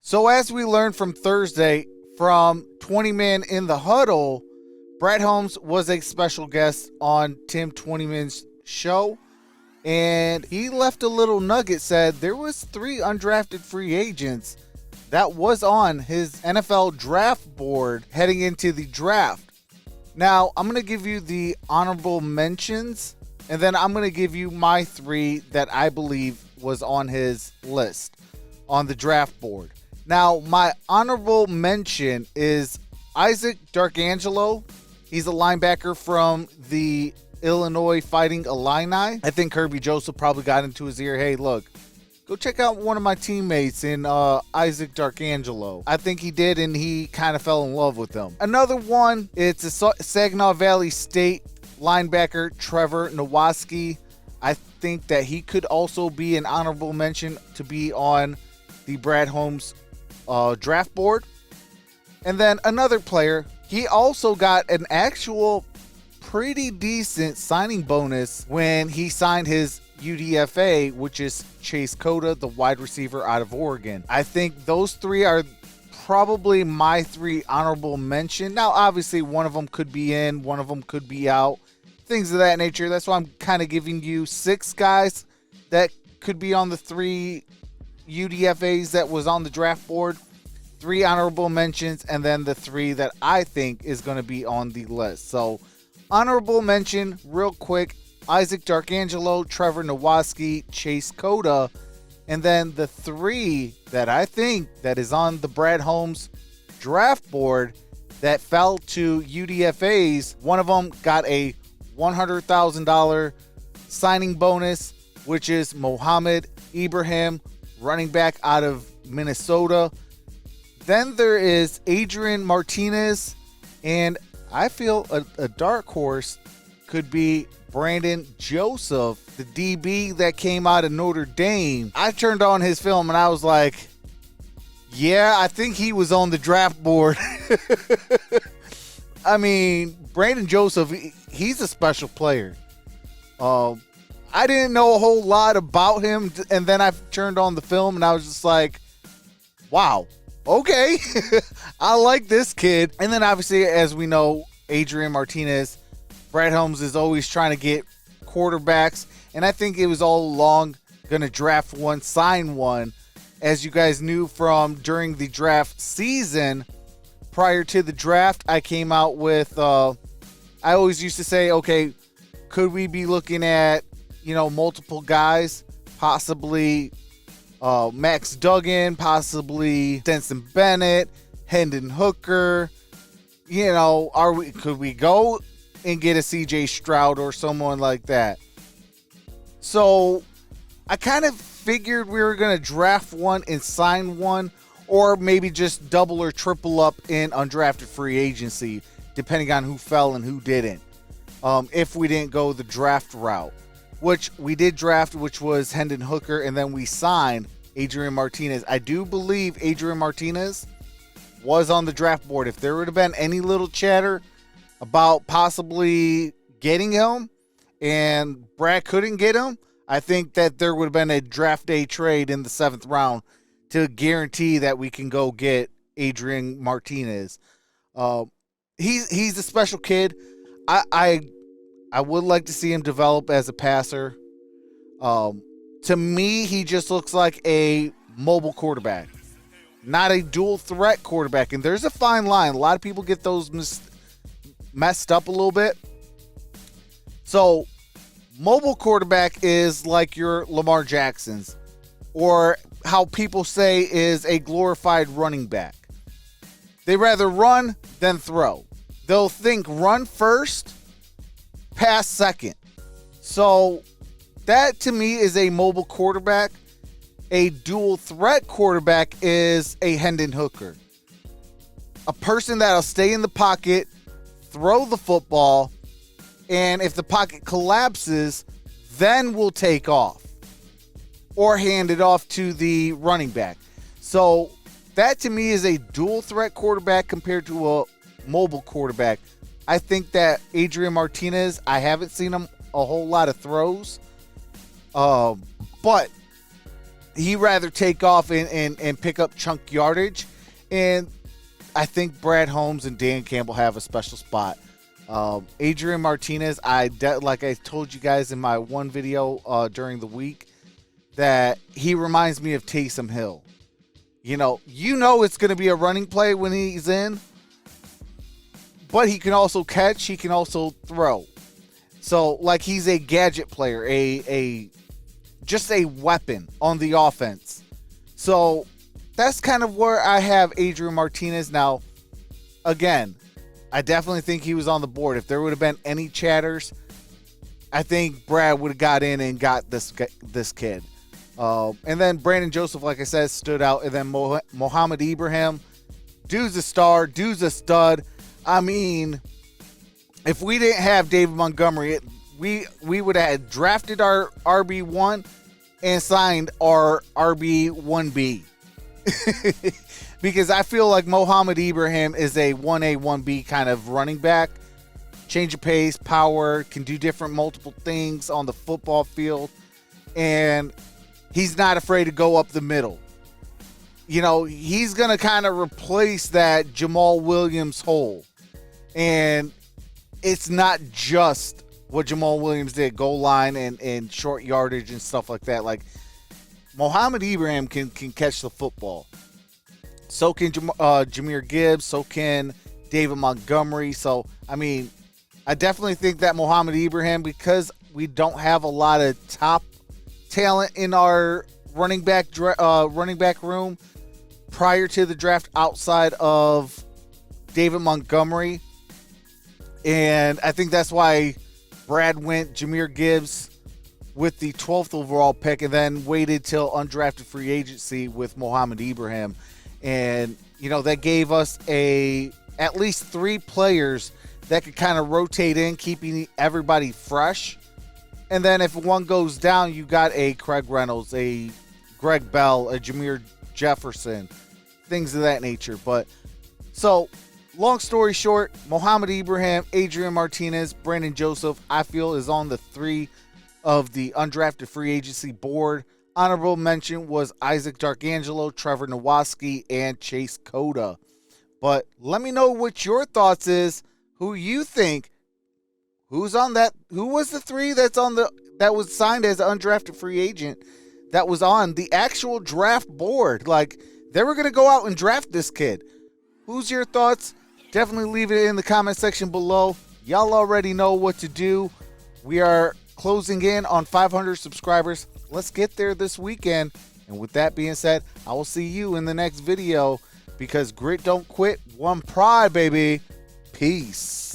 So as we learned from Thursday from 20 Men in the Huddle, Brad Holmes was a special guest on Tim 20 Men's show, and he left a little nugget, said there was 3 undrafted free agents that was on his NFL draft board heading into the draft. Now, I'm going to give you the honorable mentions, and then I'm going to give you my 3 that I believe was on his list on the draft board. Now, my honorable mention is Isaac Darkangelo. He's a linebacker from the Illinois Fighting Illini. I think Kirby Joseph probably got into his ear, hey, look, go check out one of my teammates in Isaac Darkangelo. I think he did, and he kind of fell in love with him. Another one, it's a Saginaw Valley State linebacker, Trevor Nowaski. I think that he could also be an honorable mention to be on the Brad Holmes draft board. And then another player, he also got an actual pretty decent signing bonus when he signed his UDFA, which is Chase Cota, the wide receiver out of Oregon. I think those 3 are probably my 3 honorable mention. Now, obviously, one of them could be in, one of them could be out, things of that nature. That's why I'm kind of giving you 6 guys that could be on the 3 UDFAs that was on the draft board, 3 honorable mentions, and then the 3 that I think is going to be on the list. So, honorable mention, real quick, Isaac Darkangelo, Trevor Nowaski, Chase Cota, and then the 3 that I think that is on the Brad Holmes draft board that fell to UDFAs. One of them got a $100,000 signing bonus, which is Mohamed Ibrahim, running back out of Minnesota. Then there is Adrian Martinez, and I feel a dark horse could be Brandon Joseph, the DB that came out of Notre Dame. I turned on his film and I was like, yeah, I think he was on the draft board. I mean, Brandon Joseph, he's a special player. I didn't know a whole lot about him, and then I turned on the film and I was just like, wow, okay. I like this kid. And then obviously, as we know, Adrian Martinez, Brad Holmes is always trying to get quarterbacks, and I think it was all along going to draft one, sign one. As you guys knew from during the draft season, prior to the draft, I came out with, I always used to say, okay, could we be looking at, multiple guys, possibly Max Duggan, possibly Denson Bennett, Hendon Hooker, could we go and get a CJ Stroud or someone like that? So I kind of figured we were going to draft one and sign one, or maybe just double or triple up in undrafted free agency, depending on who fell and who didn't. If we didn't go the draft route, which we did draft, which was Hendon Hooker, and then we signed Adrian Martinez. I do believe Adrian Martinez was on the draft board. If there would have been any little chatter about possibly getting him and Brad couldn't get him, I think that there would have been a draft day trade in the 7th round to guarantee that we can go get Adrian Martinez. He's a special kid. I would like to see him develop as a passer. To me, he just looks like a mobile quarterback, not a dual threat quarterback. And there's a fine line. A lot of people get those messed up a little bit. So mobile quarterback is like your Lamar Jacksons, or how people say is a glorified running back. They rather run than throw. They'll think run first, pass second. So that to me is a mobile quarterback. A dual threat quarterback is a Hendon Hooker. A person that'll stay in the pocket, throw the football, and if the pocket collapses, then we'll take off or hand it off to the running back. So that to me is a dual threat quarterback compared to a mobile quarterback. I think that Adrian Martinez, I haven't seen him a whole lot of throws, but he rather take off and pick up chunk yardage. And I think Brad Holmes and Dan Campbell have a special spot. Adrian Martinez, like I told you guys in my one video during the week, that he reminds me of Taysom Hill. You know it's going to be a running play when he's in, but he can also catch, he can also throw. So, like, he's a gadget player, just a weapon on the offense. So, that's kind of where I have Adrian Martinez. Now, again, I definitely think he was on the board. If there would have been any chatters, I think Brad would have got in and got this kid. And then Brandon Joseph, like I said, stood out. And then Mohamed Ibrahim, dude's a star, dude's a stud. I mean, if we didn't have David Montgomery, we would have drafted our RB1 and signed our RB1B. Because I feel like Mohamed Ibrahim is a 1A, 1B kind of running back. Change of pace, power, can do different multiple things on the football field. And he's not afraid to go up the middle. You know, he's going to kind of replace that Jamal Williams hole. And it's not just what Jamal Williams did, goal line and short yardage and stuff like that. Like, Mohamed Ibrahim can catch the football. So can Jahmyr Gibbs. So can David Montgomery. So, I mean, I definitely think that Mohamed Ibrahim, because we don't have a lot of top talent in our running back room prior to the draft outside of David Montgomery. And I think that's why Brad went Jahmyr Gibbs with the 12th overall pick and then waited till undrafted free agency with Mohamed Ibrahim. And, you know, that gave us at least 3 players that could kind of rotate in, keeping everybody fresh. And then if one goes down, you got a Craig Reynolds, a Greg Bell, a Jameer Jefferson, things of that nature. But so, long story short, Mohamed Ibrahim, Adrian Martinez, Brandon Joseph, I feel is on the 3 of the undrafted free agency board. Honorable mention was Isaac Darkangelo, Trevor Nowaski, and Chase Cota. But let me know what your thoughts is. Who you think? Who's on that? Who was the 3 that was signed as an undrafted free agent that was on the actual draft board? Like, they were going to go out and draft this kid. Who's your thoughts? Definitely leave it in the comment section below. Y'all already know what to do. We are closing in on 500 subscribers. Let's get there this weekend. And with that being said, I will see you in the next video, because grit don't quit, one pride, baby. Peace.